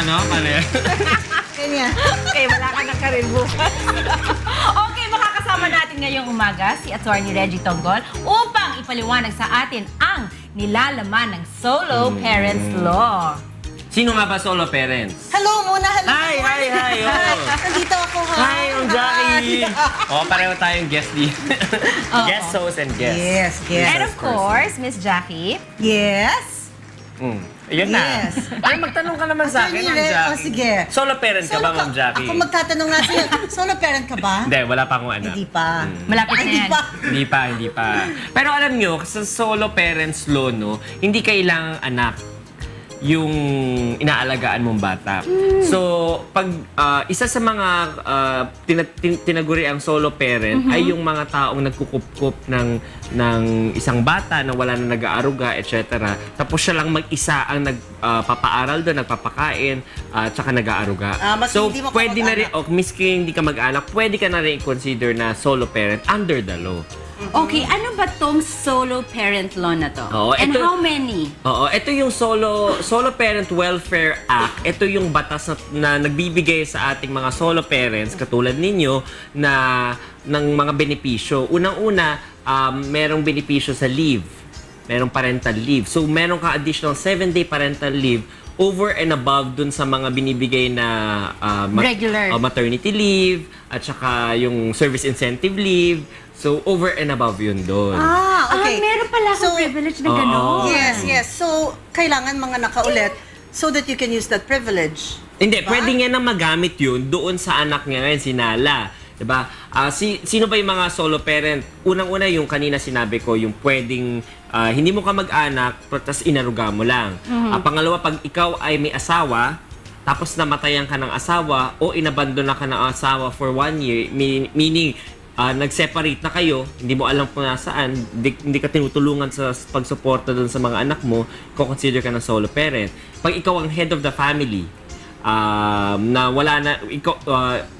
ano? Mali. Kanya. Okay, wala ka ng karir bukas. Okay, makakasama natin ngayong umaga si Attorney Reggie Tonggol upang ipaliwanag sa atin ang nilalaman ng Solo Parents Law. Sino nga ba solo parents? Hello muna, hello. Hi. Oh. Nandito ako, ha? Hi, I'm Jackie. Oh, pareho tayong guest dito. Oo. Guest host and guest. Yes, yes. And of course, Miss Jackie. Yes. Ayun na. Yes. Ay, magtanong ka naman sa akin, Ma'am Attorney Jackie. oh, sige. Solo parent ka ba, Ma'am Jackie? Ako magtatanong nga sa'yo. Solo parent ka ba? Hindi, wala pa akong anak. Hindi pa. Malapit na Hindi yan. pa. Hindi pa. Pero alam nyo, sa solo parents law, no, hindi kailangang anak yung inaalagaan mong bata. So, pag isa sa mga tinaguri ang solo parent ay yung mga taong nagkukup-kup ng isang bata na wala na nag-aaruga, etc. Tapos siya lang mag-isa ang nagpapaaral doon, nagpapakain, tsaka nag-aaruga. Maski So, hindi mo pwede na rin, kamag-anak. miski hindi ka mag-anak, pwede ka na rin i-consider na solo parent under the law. Okay, ano ba tong solo parent law na to? Oo, And ito- how many? Oo, ito yung Solo Parent Welfare Act. Ito yung batas na nagbibigay sa ating mga solo parents katulad ninyo na ng mga benepisyo. Unang-una, merong benepisyo sa leave. Merong parental leave. So, meron ka additional 7-day parental leave over and above dun sa mga binibigay na Regular. maternity leave at saka yung service incentive leave. So, over and above yun doon. Okay. Meron pala akong So, privilege na Oo. gano'n. Yes, yes. So, kailangan mga nakaulit so that you can use that privilege. Hindi, Diba? pwede niya na magamit yun doon sa anak niya ngayon, si Nala. Diba? Sino ba yung mga solo parent? Unang-una yung kanina sinabi ko, yung pwedeng hindi mo ka mag-anak, tapos inaruga mo lang. Pangalawa, pag ikaw ay may asawa, tapos namatayan ka ng asawa o inabandon na ka ng asawa for 1 year, meaning nag-separate na kayo, hindi mo alam kung nasaan, hindi ka tinutulungan sa pagsuporta doon sa mga anak mo, consider ka ng solo parent. Pag ikaw ang head of the family, na wala na, ikaw,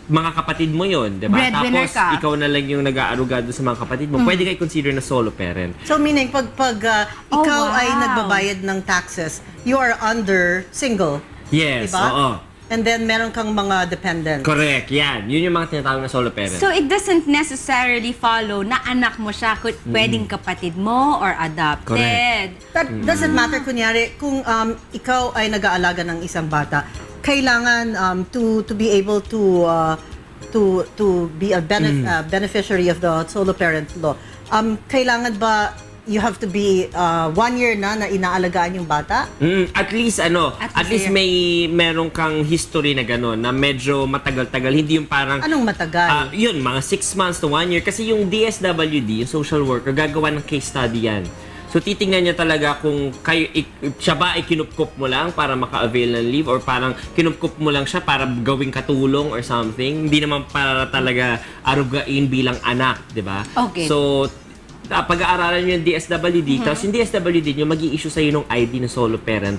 mga kapatid mo yon, di ba? Breadwinner Tapos, ka. ikaw na lang yung nag-aaruga doon sa mga kapatid mo, pwede ka i-consider na solo parent. So, meaning, pag Oh, ikaw wow. ay nagbabayad ng taxes, you are under single. Yes, Diba? oo. And then, meron kang mga dependents. Correct, yan. Yun yung mga tinatawag na solo parent. So it doesn't necessarily follow na anak mo siya, pwedeng kapatid mo or adopted. Correct. That doesn't matter, kunyari, kung ikaw ay nag-aalaga ng isang bata, kailangan to be able to be a beneficiary of the solo parent law. Kailangan ba you have to be 1 year na inaalagaan yung bata? At least at least meron kang history na gano'n na medyo matagal-tagal, hindi yung parang Anong matagal? yun, mga 6 months to 1 year. Kasi yung DSWD, yung social worker, gagawa ng case study yan. So, titingnan niya talaga kung siya ba ay kinupkup mo lang para maka-avail ng leave or parang kinupkup mo lang siya para gawing katulong or something. Hindi naman para talaga arugain bilang anak, di ba? Okay. So, pag-aaralan nyo yung DSWD, tapos yung DSWD nyo mag-i-issue sa'yo ng ID na solo parent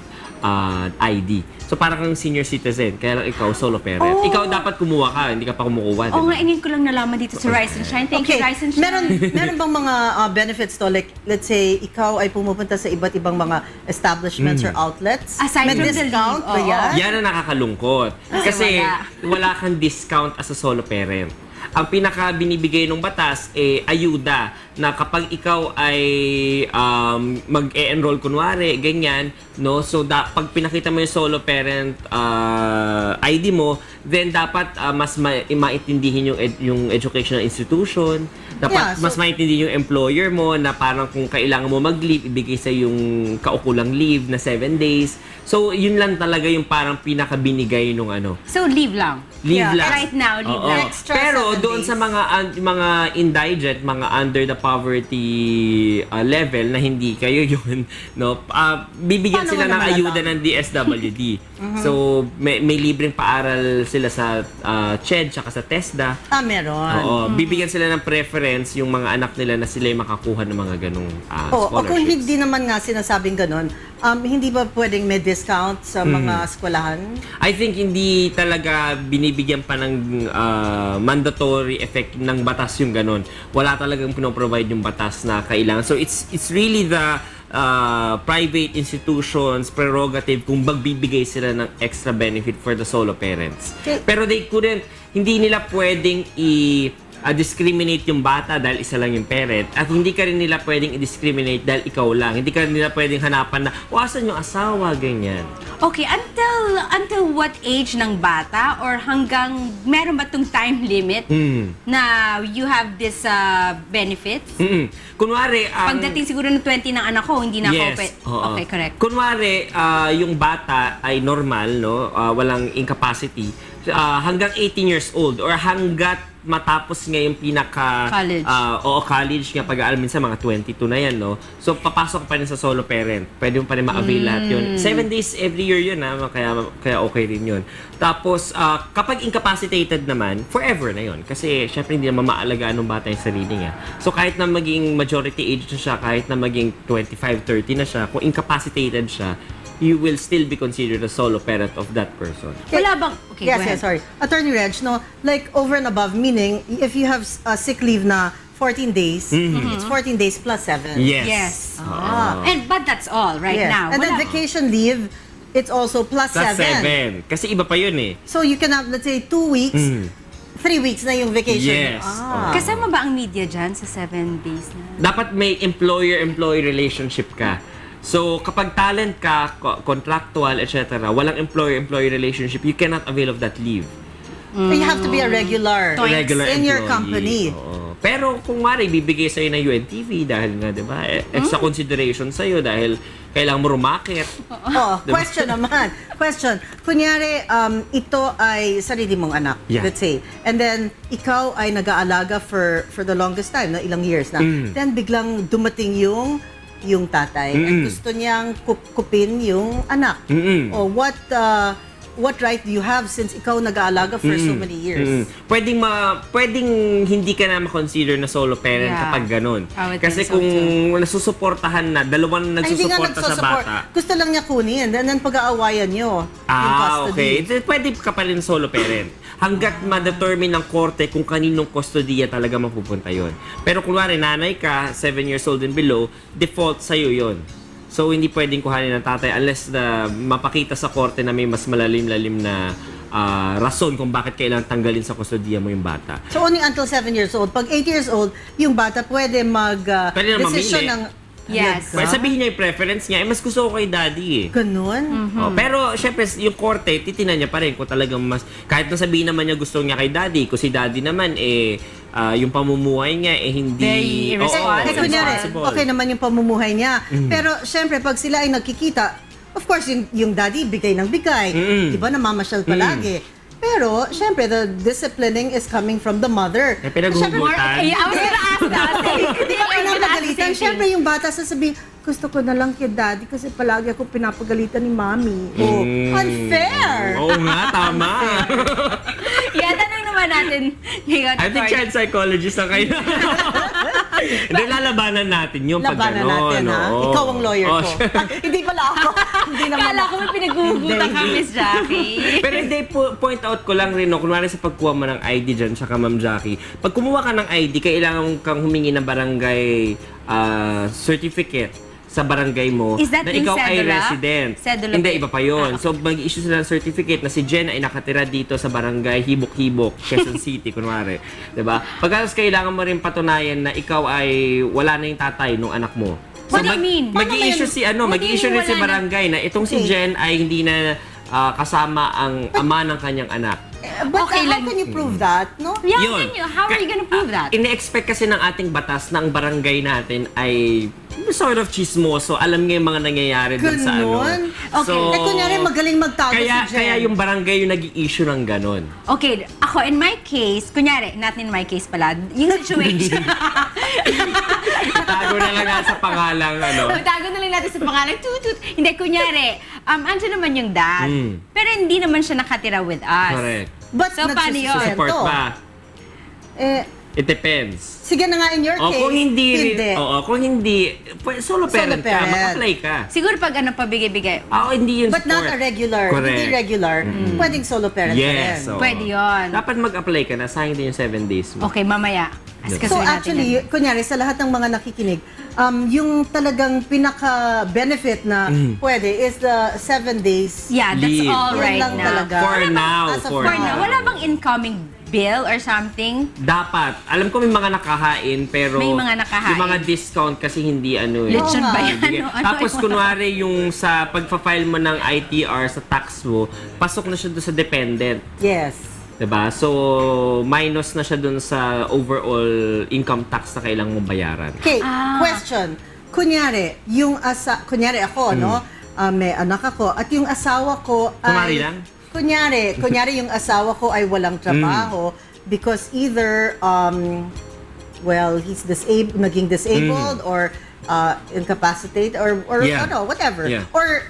ID. So, parang kang senior citizen, kaya lang ikaw solo parent. Oh. Ikaw dapat kumuha ka, hindi ka pa kumukuha. Oo diba? nga, ingin ko lang nalaman dito sa Rise and Shine. Thank you, Rise and Shine. Meron bang mga benefits to? Like, let's say, ikaw ay pumupunta sa iba't ibang mga establishments or outlets. Aside May from the discount leave, ba oo. yan? Yan ang nakakalungkot. Kasi wala kang discount as a solo parent. Ang pinaka binibigay ng batas ayuda na kapag ikaw ay mag-e-enroll kunwari, ganyan, no? So pag pinakita mo yung solo parent ID mo, then dapat mas maintindihin yung educational institution, dapat Yeah, so- mas maintindihin yung employer mo na parang kung kailangan mo mag-leave, ibigay sa yung kaukulang leave na 7 days. So yun lang talaga yung parang pinaka binigay nung So leave lang. leave Yeah, lang. right now, leave Oo. lang. Extra Pero 7 doon days. sa mga indigent, mga under the poverty level na hindi kayo yun, no? Bibigyan Paano sila mo ng naman ayuda alam? ng DSWD. So may libreng paaral sila sa CHED tsaka sa TESDA. Meron. Oo, bibigyan sila ng preference yung mga anak nila na sila yung makakuha ng mga ganong O kung scholarships. hindi naman nga sinasabing ganun, hindi ba pwedeng may discount sa mga eskwelahan? I think hindi talaga binibigyan pa ng mandatory effect ng batas yung ganun. Wala talagang pinoprovide yung batas na kailangan. So it's really private institutions prerogative kung magbibigay sila ng extra benefit for the solo parents. Okay. Pero hindi nila pwedeng discriminate yung bata dahil isa lang yung parent, at hindi ka rin nila pwedeng i-discriminate dahil ikaw lang. Hindi ka rin nila pwedeng hanapan na, asan yung asawa, ganyan. Okay, until what age ng bata or hanggang meron ba tong time limit na you have this benefits? Kunwari, Pagdating siguro ng 20 ng anak ko, hindi na ako oo. Okay, correct. Kunwari, yung bata ay normal, no? Walang incapacity. Hanggang 18 years old or hanggat matapos nga yung College. College nga pag-aaral, minsan mga 22 na yan, no? So, papasok pa rin sa solo parent. Pwede mo pa rin ma-avail lahat yun. 7 days every year yun, kaya okay rin yun. Tapos, kapag incapacitated naman, forever na yun. Kasi, syempre, hindi naman maalagaan ng bata yung sarili niya. So, kahit na maging majority age na siya, kahit na maging 25, 30 na siya, kung incapacitated siya, you will still be considered a solo parent of that person. Wala bang... Okay, Yes, go ahead. yes, sorry. Attorney Reg, no, like over and above, meaning if you have sick leave na 14 days, it's 14 days plus 7. Yes. Yes. But that's all right Yes. now. And then Wala- vacation leave, it's also plus Plus 7. 7. Kasi iba pa yun eh. So you can have, let's say, 2 weeks, 3 weeks na yung vacation. Yes. Kasama ba ang media dyan sa 7 days na? Dapat may employer-employee relationship ka. So, kapag talent ka, contractual, etc., walang employer-employee relationship, you cannot avail of that leave. So you have to be a regular, Regular in your employee. company. Oo. Pero kung mari, bibigay sa'yo ng UNTV dahil nga, di ba, extra consideration sa'yo dahil kailangan mo rumakit. Oh, question naman. Question. Kunyari, ito ay sarili mong anak, Yeah. let's say. And then, ikaw ay nag-aalaga for the longest time, na ilang years na. Then, biglang dumating yung tatay at gusto niyang kupin yung anak. O what right do you have since ikaw nag-aalaga for so many years? Pwedeng hindi ka na ma-consider na solo parent Yeah. kapag ganun. I would Kasi think so kung too. nasusuportahan na, dalawang Ay, hindi nga nagsusuporta sa nagsusupport. bata. Gusto lang niya kunin. And then pag-aawayan niyo yung custody. Okay. Pwede ka pa rin solo parent. Hanggat ma-determine ng korte kung kaninong kustodiya talaga mapupunta yon. Pero kunwari, nanay ka, 7 years old and below, default sa'yo yon. So, hindi pwedeng kuhanin ng tatay unless na mapakita sa korte na may mas malalim-lalim na rason kung bakit kailangan tanggalin sa kustodiya mo yung bata. So only until 7 years old. Pag 8 years old, yung bata pwede Pwede na decision mamili. ng... Yes. Well, sabihin niya yung preference niya, mas gusto ko kay daddy eh. Ganun? Oh, pero syempre yung korte titinan niya pa rin kung talagang mas kahit na sabihin naman niya gusto niya kay daddy, kung si daddy naman yung pamumuhay niya hindi Very irresponsible. Eh, kunyari, irresponsible. okay naman yung pamumuhay niya. Pero syempre, pag sila ay nagkikita, of course, yung daddy bigay ng bigay. Di ba, namamasyal palagi. Pero, syempre, the disciplining is coming from the mother. Eh, pinaghuhugutan. I was gonna ask that. Hindi ako pinapagalitan. Syempre, yung bata sasabihin, gusto ko na lang kay daddy kasi palagi ako pinapagalitan ni mommy. Oh, unfair! Oo nga, tama. Tanong naman natin ngayon. I think Attorney. child psychologist na kayo. Hindi, lalabanan natin yung pag Labanan gano'n. natin, ha? oo. Ikaw ang lawyer Oh, ko. Hindi pala ako. Hindi naman Kala ko may pinaghuhugutan ka, Miss Jackie. Pero hindi, point out ko lang rin, no, kunwari sa pagkuha mo ng ID dyan, saka Ma'am Jackie, pag kumuha ka ng ID, kailangan kang humingi ng barangay certificate sa barangay mo Is that na yung ikaw ay cedula? resident. Cedula Hindi, ba? iba pa yun. So, mag-issue sila ng certificate na si Jen ay nakatira dito sa barangay Hibok-Hibok, Quezon City, kunwari. Diba? Pagkatapos kailangan mo rin patunayan na ikaw ay wala na yung tatay ng anak mo. What do you mean? Mag-i-issue si What do you mag-i-issue mean rin si wala na? barangay na itong si Okay. Jen ay hindi na kasama ang ama ng kanyang anak. But Okay how lang. can you prove that, no? Yeah, Yun. how are you gonna prove that? Ine-expect kasi ng ating batas na ang barangay natin ay sort of chismoso. Alam nga yung mga nangyayari dun sa ano. Ganon? Okay. Eh, kunyari, magaling magtago kaya, si Jen. kaya yung barangay yung nag-i-issue ng ganon. Okay, ako in my case, kunyari, not in my case pala, yung situation. Tago na lang nga sa pangalang ano. Tago na lang natin sa pangalan, tutut. Hindi, kunyari, andyan naman yung dad. Pero hindi naman siya nakatira with us. Correct. But So, paano yun? nagsusustento. Support ba? Eh, It depends. sige na nga in your O case, kung hindi, hindi. kung hindi, solo parent ka, parent. mag-apply ka. Siguro pag pabigay-bigay, Hindi yun But not support. a regular. Correct. Hindi regular. Pwedeng solo parent ka rin. Yes. oo. pwede yun. Dapat mag-apply ka na, sayang din yung 7 days mo. Okay, mamaya. So Askasuhin natin actually, yan. kunyari, sa lahat ng mga nakikinig, yung talagang pinaka-benefit na pwede is the 7 days. Yeah, that's Leave. all Yun right lang now. talaga. For now. As of For For now. now, wala bang incoming bill or something? Dapat. Alam ko may mga nakahain, pero May mga nakahain. yung mga discount kasi hindi ano eh. Lechon Oo ba nga. yan? Bigay. Ano Tapos yung- kunwari yung sa pagpa-file mo ng ITR sa tax mo, pasok na siya doon sa dependent. Yes. 'Di ba? So minus na siya doon sa overall income tax na kailangan mong bayaran. Okay, question. Kunyari, kunyari ako, no? May anak ako at yung asawa ko Kumari ay lang? Kunyari yung asawa ko ay walang trabaho because either he's naging disabled or incapacitated or Yeah. whatever. Yeah. Or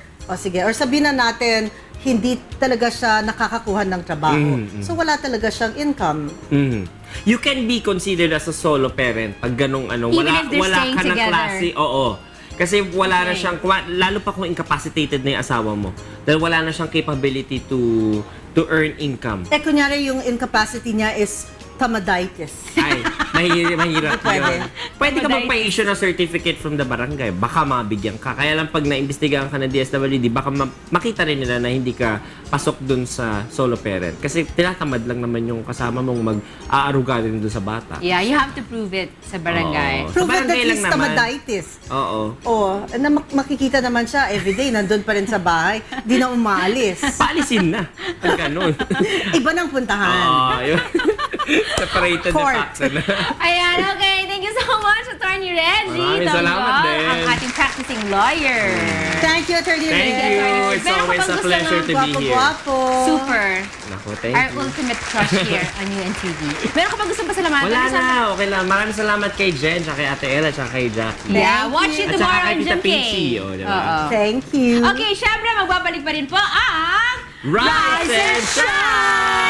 sabihin na natin hindi talaga siya nakakakuha ng trabaho. So wala talaga siyang income. Mhm. You can be considered as a solo parent pag ganong ano, Even wala if they're wala staying ka ng together. klase, oo. Kasi wala na Okay. siyang lalo pa kung incapacitated na yung asawa mo. Dahil wala na siyang capability to earn income. Kunyari yung incapacity niya is tamaditis. Ay, mahirap Pwede. yun. Pwede ka magpa-issue ng certificate from the barangay. Baka mabigyan ka. Kaya lang pag naimbestigahan ka ng DSWD, baka makita rin nila na hindi ka pasok dun sa solo parent. Kasi tinatamad lang naman yung kasama mong mag-aaruga rin dun sa bata. Yeah, you have to prove it sa barangay. Oo. Prove Sa that barangay lang he's naman. tamaditis. Oo. Makikita naman siya everyday, nandun pa rin sa bahay, di na umaalis. Paalisin na. Pag ganun. Iba nang puntahan. Yun. Separated the Court. facts. Ayan, okay. Thank you so much, Attorney Reggie. Maraming salamat Tonggol, din. ang ating practicing lawyer. Thank you, Attorney Thank Red. you. It's Meron ka always bang a gusto pleasure ng to be here. Guwapo. Super. Naku, thank Our you. ultimate crush here on UNTV. Meron ka bang gusto pasalamatan? Wala na. Okay lang. Maraming salamat kay Jen, tsaka kay Ate Ella, tsaka kay Jackie. Yeah, Thank watch you. you At saka tomorrow kay on Tita Jam K. Pinky. Oh, diba? Oo. Thank you. Okay, syempre magbabalik pa rin po ang Rise and Shine!